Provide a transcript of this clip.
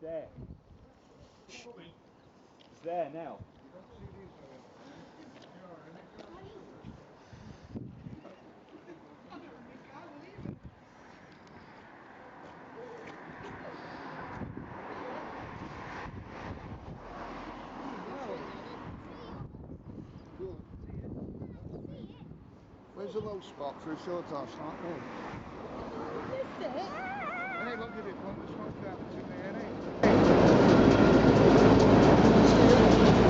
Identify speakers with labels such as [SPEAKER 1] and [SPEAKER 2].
[SPEAKER 1] there. It's there now.
[SPEAKER 2] Where's the low spot for a short horse like me? Hey, look at it, from the smoke out, it's in there, ain't it?